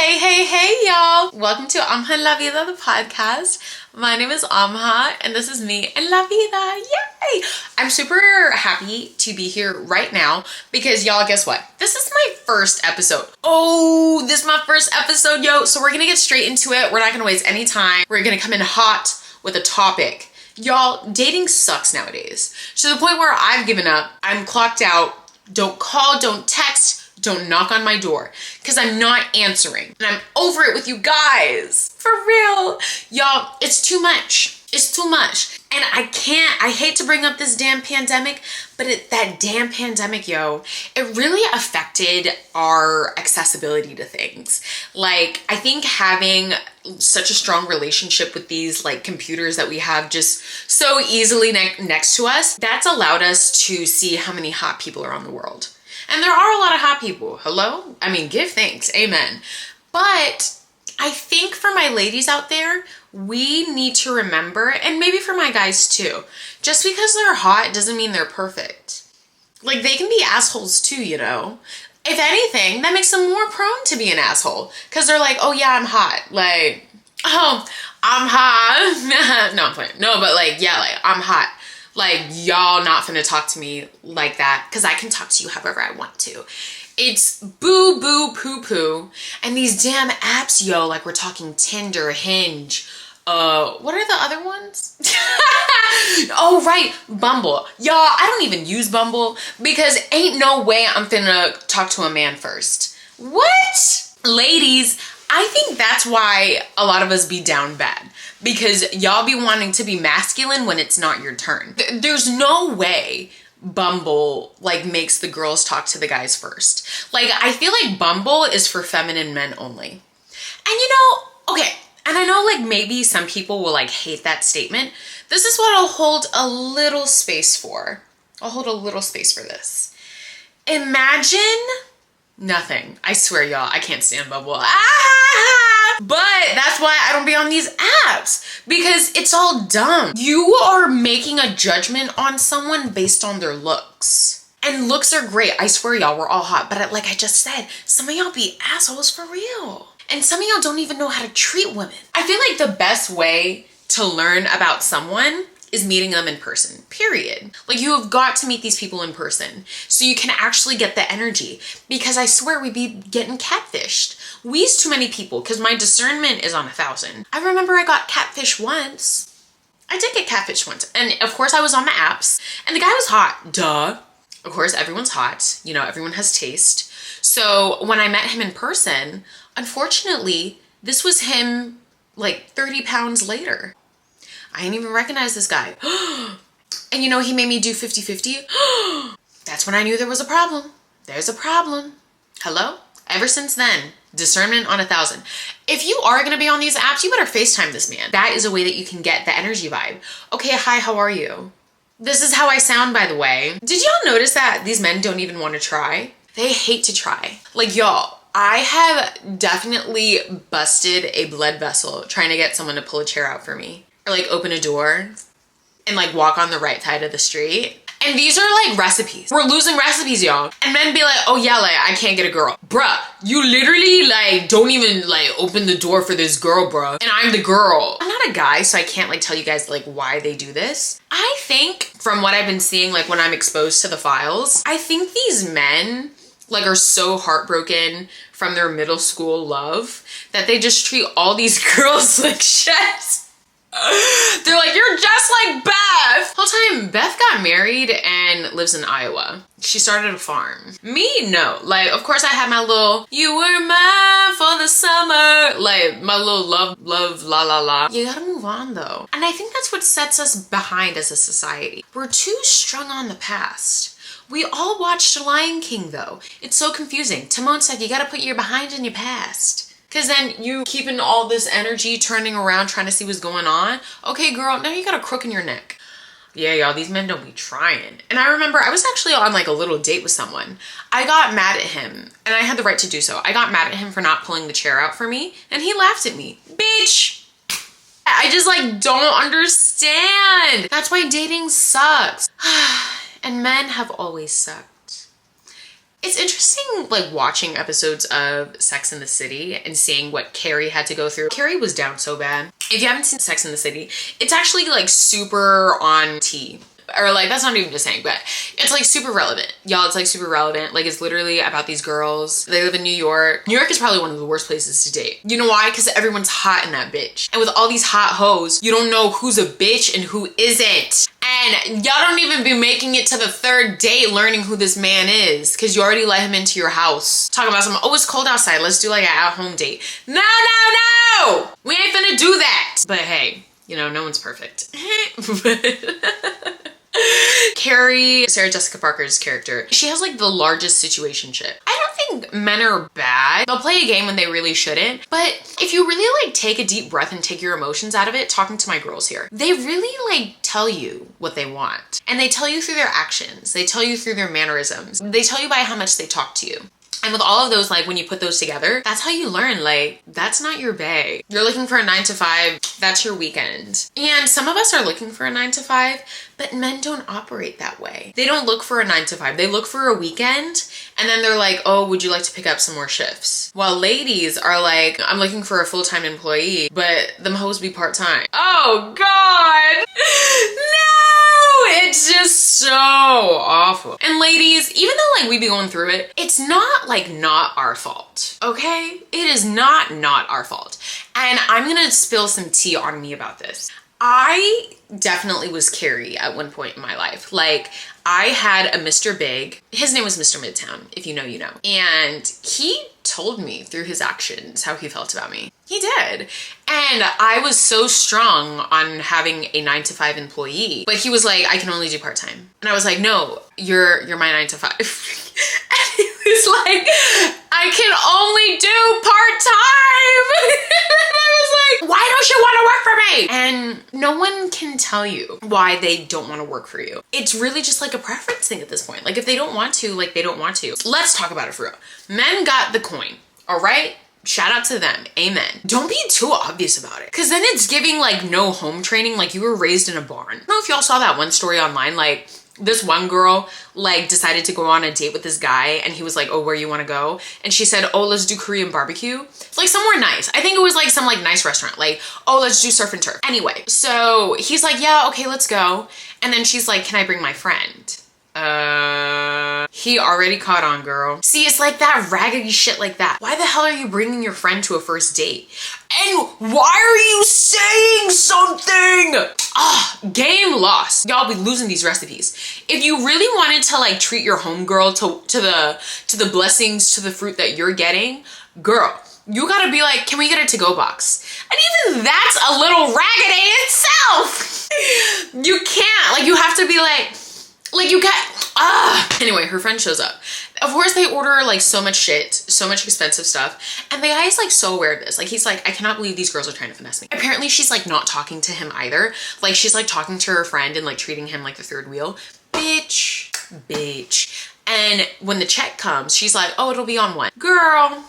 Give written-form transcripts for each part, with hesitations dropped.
Hey, y'all. Welcome to Amha en la Vida, the podcast. My name is Amha, and this is me en la vida. Yay! I'm super happy to be here right now because, y'all, guess what? This is my first episode. Oh, this is my first episode, yo. So we're gonna get straight into it. We're not gonna waste any time. We're gonna come in hot with a topic. Y'all, dating sucks nowadays. To the point where I've given up. I'm clocked out. Don't call, don't text. Don't knock on my door because I'm not answering and I'm over it with you guys. For real. Y'all, it's too much. It's too much. And I hate to bring up this damn pandemic, but that damn pandemic, yo, it really affected our accessibility to things. Like, I think having such a strong relationship with these like computers that we have just so easily next to us, that's allowed us to see how many hot people are on the world. And there are a lot of hot people. Hello? I mean, give thanks. Amen. But I think for my ladies out there, we need to remember, and maybe for my guys too, just because they're hot doesn't mean they're perfect. Like, they can be assholes too, you know? If anything, that makes them more prone to be an asshole. Because they're like, oh yeah, I'm hot. Like, oh, I'm hot. No, I'm playing. No, but like, yeah, like, I'm hot. Like, y'all not finna talk to me like that because I can talk to you however I want to. It's boo, boo, poo, poo. And these damn apps, yo, like we're talking Tinder, Hinge. What are the other ones? Oh, right, Bumble. Y'all, I don't even use Bumble because ain't no way I'm finna talk to a man first. What? Ladies, I think that's why a lot of us be down bad. Because y'all be wanting to be masculine when it's not your turn. There's no way Bumble like makes the girls talk to the guys first. Like, I feel like Bumble is for feminine men only. And you know, okay, and I know like maybe some people will like hate that statement. This is what I'll hold a little space for. I'll hold a little space for this. Imagine nothing. I swear, y'all, I can't stand Bumble. But that's why I don't be on these apps because it's all dumb. You are making a judgment on someone based on their looks. And looks are great. I swear, y'all, we're all hot. But like I just said, some of y'all be assholes for real. And some of y'all don't even know how to treat women. I feel like the best way to learn about someone is meeting them in person, period. Like, you have got to meet these people in person so you can actually get the energy, because I swear we be getting catfished. We use too many people because my discernment is on 1,000. I remember I got catfished once. I did get catfished once. And of course I was on the apps and the guy was hot, duh. Of course, everyone's hot. You know, everyone has taste. So when I met him in person, unfortunately, this was him like 30 pounds later. I didn't even recognize this guy. And you know, he made me do 50-50. That's when I knew there was a problem. There's a problem. Hello? Ever since then, discernment on 1,000. If you are gonna be on these apps, you better FaceTime this man. That is a way that you can get the energy vibe. Okay, hi, how are you? This is how I sound, by the way. Did y'all notice that these men don't even want to try? They hate to try. Like, y'all, I have definitely busted a blood vessel trying to get someone to pull a chair out for me. Or like open a door and like walk on the right side of the street. And these are like recipes. We're losing recipes, y'all. And men be like, oh yeah, like I can't get a girl. Bruh, you literally like don't even like open the door for this girl, bruh. And I'm the girl. I'm not a guy, so I can't like tell you guys like why they do this. I think from what I've been seeing, like when I'm exposed to the files, I think these men like are so heartbroken from their middle school love that they just treat all these girls like shit. They're like, you're just like Beth. Whole time, Beth got married and lives in Iowa. She started a farm. Me, no. Like, of course I had my little, you were mine for the summer. Like, my little love, la, la, la. You gotta move on, though. And I think that's what sets us behind as a society. We're too strung on the past. We all watched Lion King, though. It's so confusing. Timon said, you gotta put your behind in your past. Because then you keeping all this energy turning around trying to see what's going on. Okay, girl, now you got a crook in your neck. Yeah, y'all, these men don't be trying. And I remember I was actually on like a little date with someone. I got mad at him, and I had the right to do so. I got mad at him for not pulling the chair out for me, and he laughed at me. Bitch! I just like don't understand. That's why dating sucks. And men have always sucked. It's interesting, like, watching episodes of Sex and the City and seeing what Carrie had to go through. Carrie was down so bad. If you haven't seen Sex and the City, it's actually like super on T. Or like, that's not even just saying, but it's like super relevant. Y'all, it's like super relevant. Like, it's literally about these girls. They live in New York. New York is probably one of the worst places to date. You know why? Because everyone's hot in that bitch. And with all these hot hoes, you don't know who's a bitch and who isn't. And y'all don't even be making it to the third date learning who this man is, because you already let him into your house. Talking about something, oh, it's cold outside, let's do like an at-home date. No, we ain't finna do that. But hey, you know, no one's perfect. Carrie, Sarah Jessica Parker's character, she has like the largest situationship. I don't think men are bad. They'll play a game when they really shouldn't. But if you really like take a deep breath and take your emotions out of it, talking to my girls here, they really like tell you what they want. And they tell you through their actions. They tell you through their mannerisms. They tell you by how much they talk to you. And with all of those, like when you put those together, that's how you learn, like, that's not your bae. You're looking for a 9 to 5, that's your weekend. And some of us are looking for a 9 to 5, but men don't operate that way. They don't look for a 9 to 5. They look for a weekend and then they're like, oh, would you like to pick up some more shifts? While ladies are like, I'm looking for a full-time employee, but them hoes be part-time. Oh God, no, it's just so awful. And ladies, even though like we be going through it, it's not like not our fault, okay? It is not our fault. And I'm gonna spill some tea on me about this. I definitely was Carrie at one point in my life. Like, I had a Mr. Big. His name was Mr. Midtown, if you know, you know. And he told me through his actions how he felt about me. He did. And I was so strong on having a 9 to 5 employee, but he was like, I can only do part-time. And I was like, no, you're my 9 to 5. And he was like, I can only do part-time. And I was like, why don't you want to work for me? And no one can tell you why they don't want to work for you. It's really just like a preference thing at this point. Like if they don't want to, like they don't want to. Let's talk about it for real. Men got the coin, all right? Shout out to them, amen. Don't be too obvious about it, because then it's giving like no home training, like you were raised in a barn. I don't know if y'all saw that one story online, like this one girl like decided to go on a date with this guy and he was like, oh, where you want to go? And she said, oh, let's do Korean barbecue. It's like somewhere nice. I think it was like some like nice restaurant, like, oh, let's do surf and turf. Anyway, so he's like, yeah, okay, let's go. And then she's like, can I bring my friend? He already caught on, girl. See, it's like that raggedy shit like that. Why the hell are you bringing your friend to a first date? And why are you saying something? Game lost. Y'all be losing these recipes. If you really wanted to like treat your homegirl to the blessings, to the fruit that you're getting, girl, you gotta be like, can we get a to-go box? And even that's a little raggedy itself. You can't, like, you have to be like you got, Anyway, her friend shows up. Of course, they order like so much shit, so much expensive stuff. And the guy is like so aware of this. Like he's like, I cannot believe these girls are trying to finesse me. Apparently she's like not talking to him either. Like she's like talking to her friend and like treating him like the third wheel. Bitch. And when the check comes, she's like, oh, it'll be on one. Girl.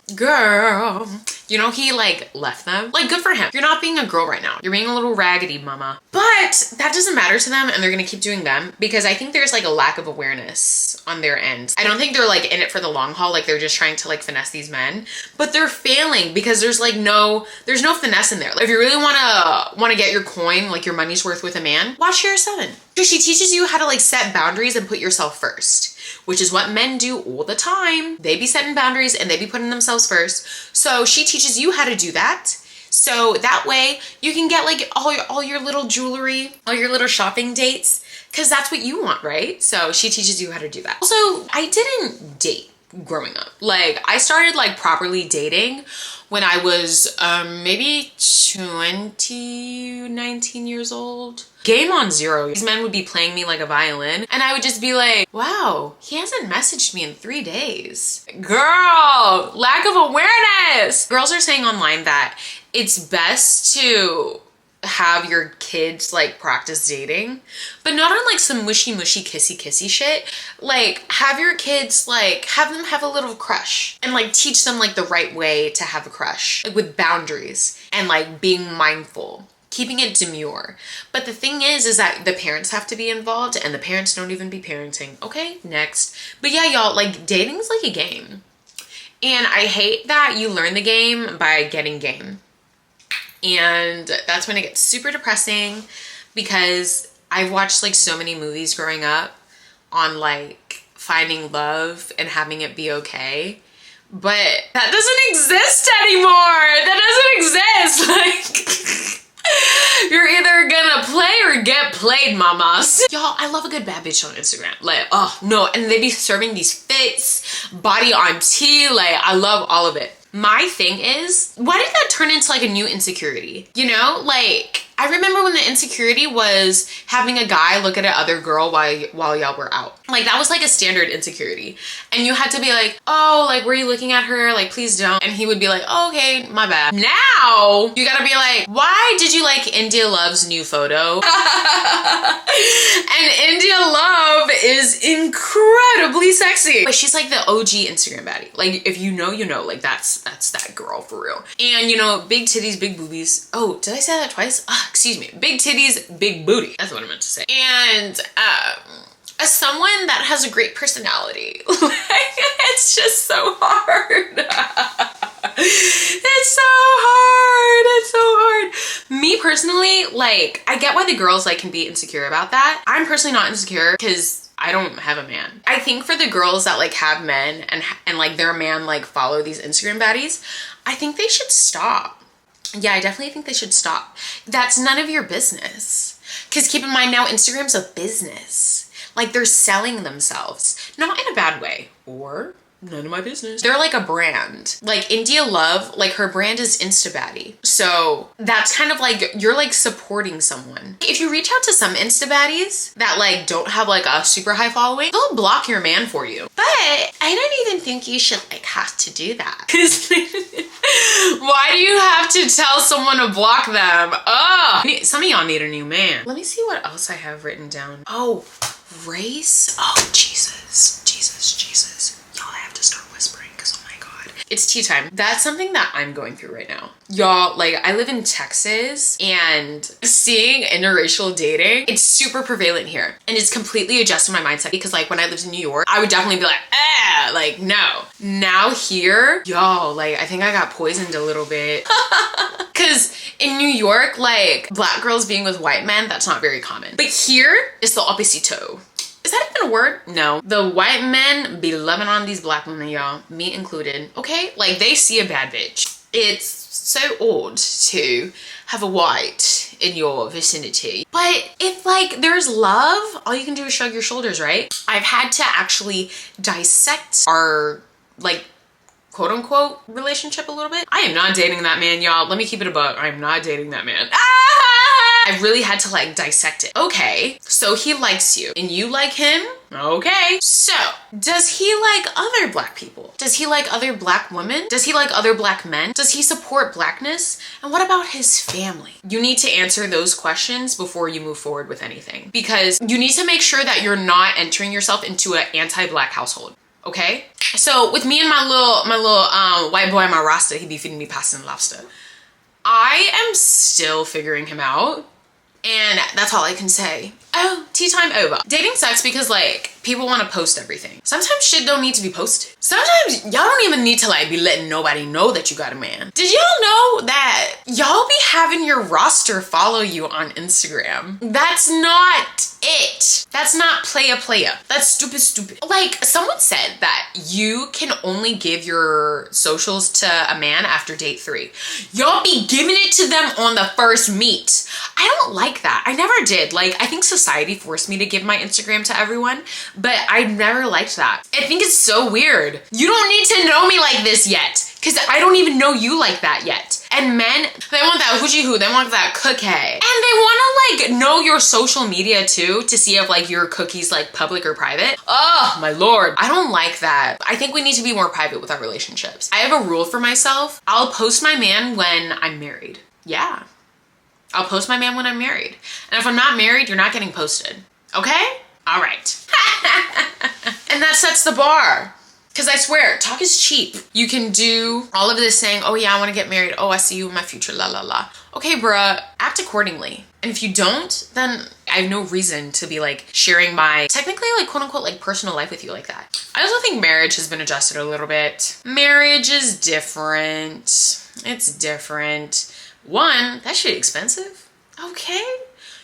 You know, he like left them. Like, good for him. You're not being a girl right now. You're being a little raggedy, mama. But that doesn't matter to them and they're gonna keep doing them because I think there's like a lack of awareness on their end. I don't think they're like in it for the long haul. Like they're just trying to like finesse these men, but they're failing because there's no finesse in there. Like, if you really wanna get your coin, like your money's worth with a man, watch Share 7. So she teaches you how to like set boundaries and put yourself first, which is what men do all the time. They be setting boundaries and they be putting themselves first. So she teaches you how to do that. So that way you can get like all your little jewelry, all your little shopping dates, because that's what you want, right? So she teaches you how to do that. Also, I didn't date growing up. Like I started like properly dating when I was maybe 19 years old. Game on zero. These men would be playing me like a violin and I would just be like, wow, he hasn't messaged me in 3 days. Girl, lack of awareness. Girls are saying online that it's best to have your kids like practice dating, but not on like some mushy kissy shit. Like have your kids like have them have a little crush and like teach them like the right way to have a crush, like with boundaries and like being mindful keeping it demure. But the thing is that the parents have to be involved, and the parents don't even be parenting. Okay, next. But yeah, y'all, like, dating's like a game. And I hate that you learn the game by getting game. And that's when it gets super depressing, because I've watched like so many movies growing up on like finding love and having it be okay. But that doesn't exist anymore. That doesn't exist. Like, you're either gonna play or get played, mamas. Y'all, I love a good bad bitch on Instagram. Like, oh no, and they be serving these fits, body on tea. Like, I love all of it. My thing is, why did that turn into like a new insecurity? You know, like, I remember when the insecurity was having a guy look at another girl while y'all were out. Like, that was like a standard insecurity. And you had to be like, oh, like, were you looking at her? Like, please don't. And he would be like, oh, okay, my bad. Now, you gotta be like, why did you like India Love's new photo? And India Love is incredibly sexy. But she's like the OG Instagram baddie. Like, if you know, you know. Like, that's that girl for real. And, you know, big titties, big boobies. Oh, did I say that twice? Excuse me. Big titties, big booty. That's what I meant to say. And as someone that has a great personality, it's just so hard. It's so hard. It's so hard. Me personally, like, I get why the girls like can be insecure about that. I'm personally not insecure because I don't have a man. I think for the girls that like have men and like their man like follow these Instagram baddies, I think they should stop. Yeah, I definitely think they should stop. That's none of your business. Because keep in mind now, Instagram's a business. Like, they're selling themselves. Not in a bad way. Or none of my business. They're like a brand. Like India Love, like her brand is Instabaddie. So that's kind of like, you're like supporting someone. If you reach out to some Instabaddies that like don't have like a super high following, they'll block your man for you. But I don't even think you should like have to do that. Cause why do you have to tell someone to block them? Oh, some of y'all need a new man. Let me see what else I have written down. Oh, race. Oh, Jesus, Jesus, Jesus. Y'all, I have to start whispering because oh my God. It's tea time. That's something that I'm going through right now. Y'all, like, I live in Texas and seeing interracial dating, it's super prevalent here. And it's completely adjusted my mindset because like when I lived in New York, I would definitely be like, no. Now here, y'all, like, I think I got poisoned a little bit. Cause in New York, like black girls being with white men, that's not very common. But here, it's the opposito. Is that even a word? No. The white men be loving on these black women, y'all, me included. Okay, like they see a bad bitch. It's so odd to have a white in your vicinity. But if like there's love, all you can do is shrug your shoulders, right? I've had to actually dissect our like quote unquote relationship a little bit. I am not dating that man, y'all. Let me keep it a buck. I'm not dating that man. I really had to like dissect it. Okay, so he likes you and you like him. Okay, so does he like other black people? Does he like other black women? Does he like other black men? Does he support blackness? And what about his family? You need to answer those questions before you move forward with anything, because you need to make sure that you're not entering yourself into an anti-black household. Okay, so with me and my little white boy, my Rasta, he be feeding me pasta and lobster. I am still figuring him out, and that's all I can say. Oh, tea time over. Dating sucks because like people want to post everything. Sometimes shit don't need to be posted. Sometimes y'all don't even need to like be letting nobody know that you got a man. Did y'all know that y'all be having your roster follow you on Instagram? That's not it. That's not playa. That's stupid. Like someone said that you can only give your socials to a man after date 3. Y'all be giving it to them on the first meet. I don't like that. I never did. Like, I think society forced me to give my Instagram to everyone, but I never liked that. I think it's so weird. You don't need to know me like this yet, because I don't even know you like that yet. And men, they want that hoochie hoo, they want that cookie. And they want to like know your social media too, to see if like your cookie's like public or private. Oh my Lord, I don't like that. I think we need to be more private with our relationships. I have a rule for myself. I'll post my man when I'm married. Yeah. I'll post my man when I'm married. And if I'm not married, you're not getting posted. Okay? All right. And that sets the bar. Because I swear, talk is cheap. You can do all of this saying, oh yeah, I want to get married. Oh, I see you in my future, la la la. Okay, bruh, act accordingly. And if you don't, then I have no reason to be like sharing my technically like quote unquote like personal life with you like that. I also think marriage has been adjusted a little bit. Marriage is different. It's different. One, that shit expensive. Okay.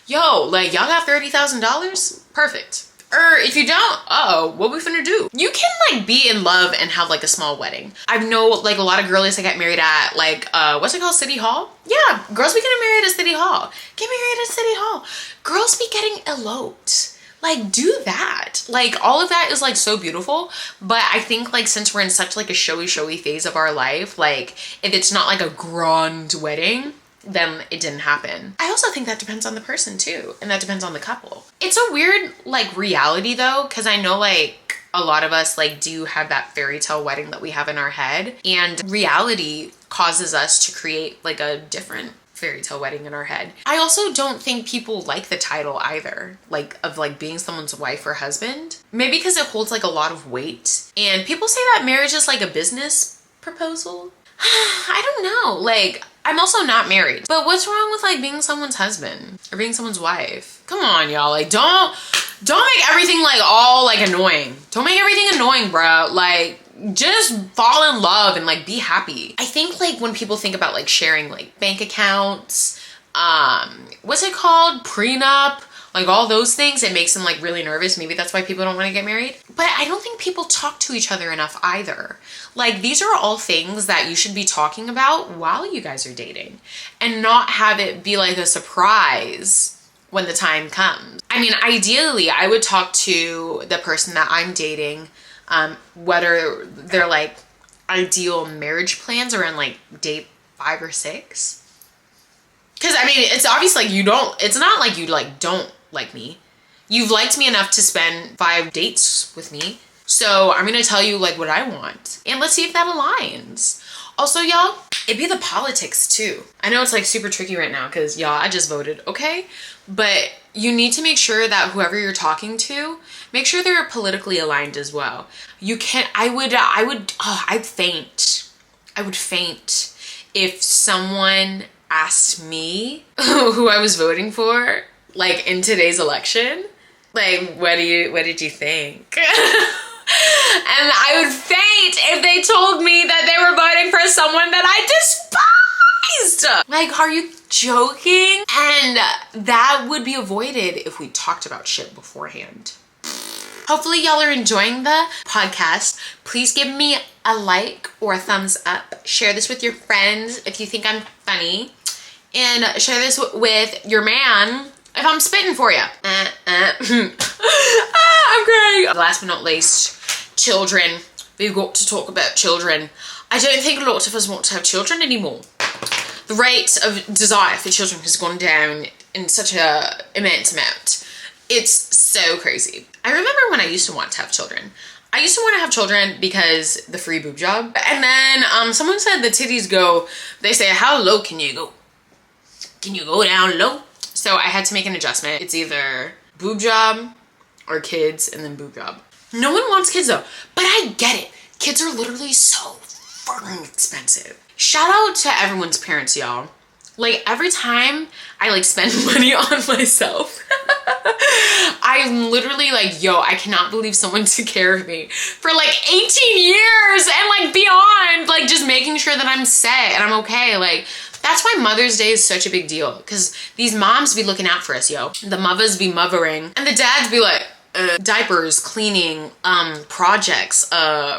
Yo, like y'all got $30,000? Perfect. Or if you don't, what we finna do? You can like be in love and have like a small wedding. I know like a lot of girlies that get married at like, what's it called? City Hall? Yeah, girls be getting married at City Hall. Get married at City Hall. Girls be getting eloped. Like do that. Like all of that is like so beautiful. But I think like since we're in such like a showy phase of our life, like if it's not like a grand wedding, then it didn't happen. I also think that depends on the person too, and that depends on the couple. It's a weird like reality though, because I know like a lot of us like do have that fairy tale wedding that we have in our head, and reality causes us to create like a different fairy tale wedding in our head. I also don't think people like the title either, like of like being someone's wife or husband. Maybe because it holds like a lot of weight, and people say that marriage is like a business proposal. I don't know, like I'm also not married, but what's wrong with like being someone's husband or being someone's wife? Come on, y'all, like don't make everything like all like annoying. Don't make everything annoying, bro. Like just fall in love and like be happy. I think like when people think about like sharing like bank accounts, what's it called? Prenup, like all those things, it makes them like really nervous. Maybe that's why people don't want to get married. But I don't think people talk to each other enough either. Like these are all things that you should be talking about while you guys are dating, and not have it be like a surprise when the time comes. I mean, ideally I would talk to the person that I'm dating, whether they're like ideal marriage plans are in like date 5 or 6. Cause I mean, it's obvious like it's not like you like don't like me. You've liked me enough to spend 5 dates with me. So I'm gonna tell you like what I want, and let's see if that aligns. Also, y'all, it'd be the politics too. I know it's like super tricky right now because y'all, I just voted, okay? But you need to make sure that whoever you're talking to, make sure they're politically aligned as well. You can't, I'd faint. I would faint if someone asked me who I was voting for, like in today's election. Like, what did you think? And I would faint if they told me that they were voting for someone that I despised. Like, are you joking? And that would be avoided if we talked about shit beforehand. Hopefully y'all are enjoying the podcast. Please give me a like or a thumbs up. Share this with your friends if you think I'm funny. And share this with your man if I'm spitting for you. I'm crying. Last but not least, children. We've got to talk about children. I don't think a lot of us want to have children anymore. The rate of desire for children has gone down in such an immense amount. It's so crazy. I remember when I used to want to have children. I used to want to have children because the free boob job. And then someone said the titties go, they say, how low can you go? Can you go down low? So I had to make an adjustment. It's either boob job or kids and then boob job. No one wants kids though, but I get it. Kids are literally so fucking expensive. Shout out to everyone's parents, y'all. Like every time I like spend money on myself, I'm literally like, yo, I cannot believe someone took care of me for like 18 years and like beyond, like just making sure that I'm set and I'm okay. Like that's why Mother's Day is such a big deal, because these moms be looking out for us, yo. The mothers be mothering and the dads be like, diapers, cleaning, projects,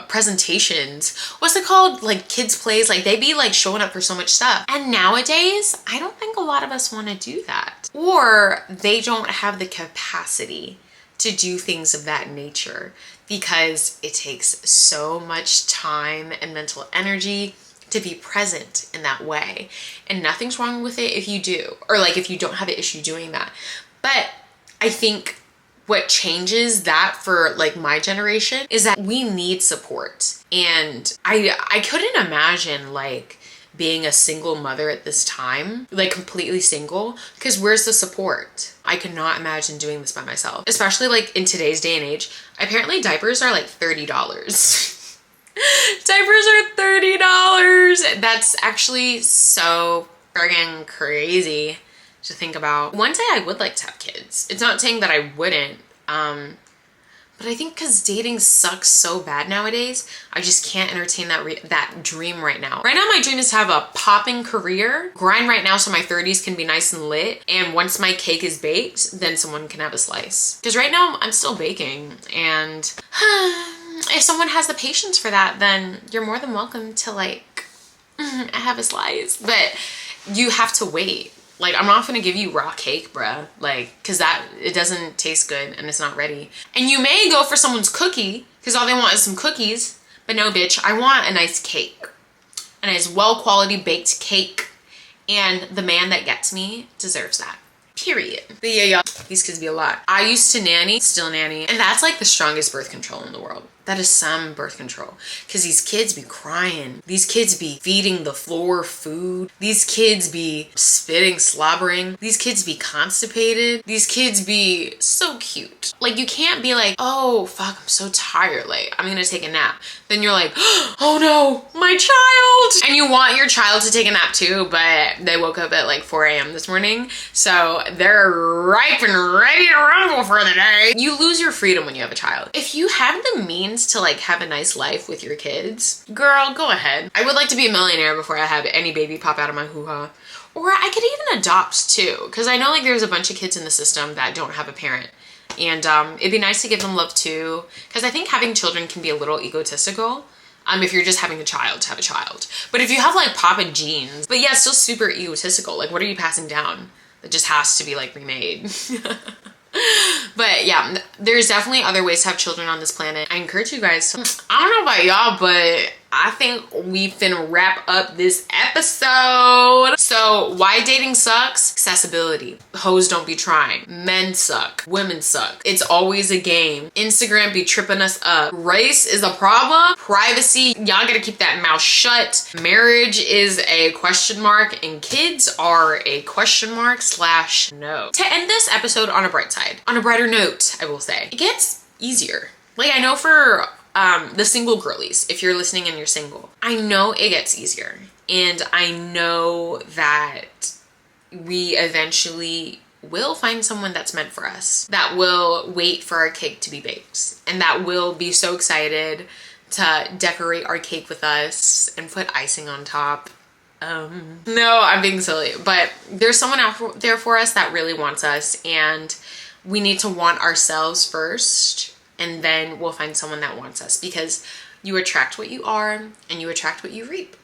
presentations, what's it called? Like kids plays, like they be like showing up for so much stuff. And nowadays, I don't think a lot of us want to do that, or they don't have the capacity to do things of that nature because it takes so much time and mental energy to be present in that way. And nothing's wrong with it if you do, or like if you don't have an issue doing that. But I think what changes that for like my generation is that we need support. And I couldn't imagine like being a single mother at this time, like completely single, because where's the support? I could not imagine doing this by myself, especially like in today's day and age. Apparently diapers are like $30. Diapers are $30. That's actually so friggin' crazy to think about. One day I would like to have kids. It's not saying that I wouldn't, but I think because dating sucks so bad nowadays, I just can't entertain that dream right now. Right now, my dream is to have a popping career, grind right now so my 30s can be nice and lit, and once my cake is baked, then someone can have a slice. Because right now, I'm still baking, and if someone has the patience for that, then you're more than welcome to like have a slice. But you have to wait. Like, I'm not gonna give you raw cake, bruh. Like, cause it doesn't taste good and it's not ready. And you may go for someone's cookie, cause all they want is some cookies. But no, bitch, I want a nice cake. A nice, well quality baked cake. And the man that gets me deserves that. Period. But yeah, y'all, these kids be a lot. I used to nanny, still nanny. And that's like the strongest birth control in the world. That is some birth control. Because these kids be crying. These kids be feeding the floor food. These kids be spitting, slobbering. These kids be constipated. These kids be so cute. Like, you can't be like, oh, fuck, I'm so tired. Like, I'm gonna take a nap. Then you're like, oh no, my child. And you want your child to take a nap too, but they woke up at like 4 a.m. this morning. So they're ripe and ready to rumble for the day. You lose your freedom when you have a child. If you have the means to like have a nice life with your kids, girl, go ahead. I would like to be a millionaire before I have any baby pop out of my hoo-ha. Or I could even adopt too, because I know like there's a bunch of kids in the system that don't have a parent. And it'd be nice to give them love too, because I think having children can be a little egotistical. If you're just having a child to have a child. But if you have like papa genes, but yeah, it's still super egotistical. Like, what are you passing down? That just has to be like remade. But yeah, there's definitely other ways to have children on this planet. I encourage you guys to, I don't know about y'all, but I think we finna wrap up this episode. So why dating sucks? Accessibility. Hoes don't be trying. Men suck. Women suck. It's always a game. Instagram be tripping us up. Race is a problem. Privacy, y'all gotta keep that mouth shut. Marriage is a question mark, and kids are a question mark / no. To end this episode on a bright side, on a brighter note, I will say, it gets easier. Like, I know for the single girlies, if you're listening and you're single, I know it gets easier. And I know that we eventually will find someone that's meant for us, that will wait for our cake to be baked, and that will be so excited to decorate our cake with us and put icing on top. No, I'm being silly, but there's someone out there for us that really wants us, and we need to want ourselves first, and then we'll find someone that wants us, because you attract what you are and you attract what you reap.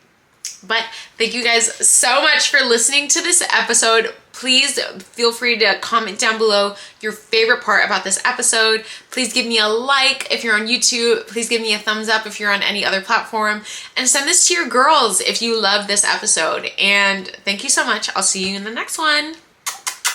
But thank you guys so much for listening to this episode. Please feel free to comment down below your favorite part about this episode. Please give me a like if you're on YouTube. Please give me a thumbs up if you're on any other platform. And send this to your girls if you love this episode. And thank you so much. I'll see you in the next one.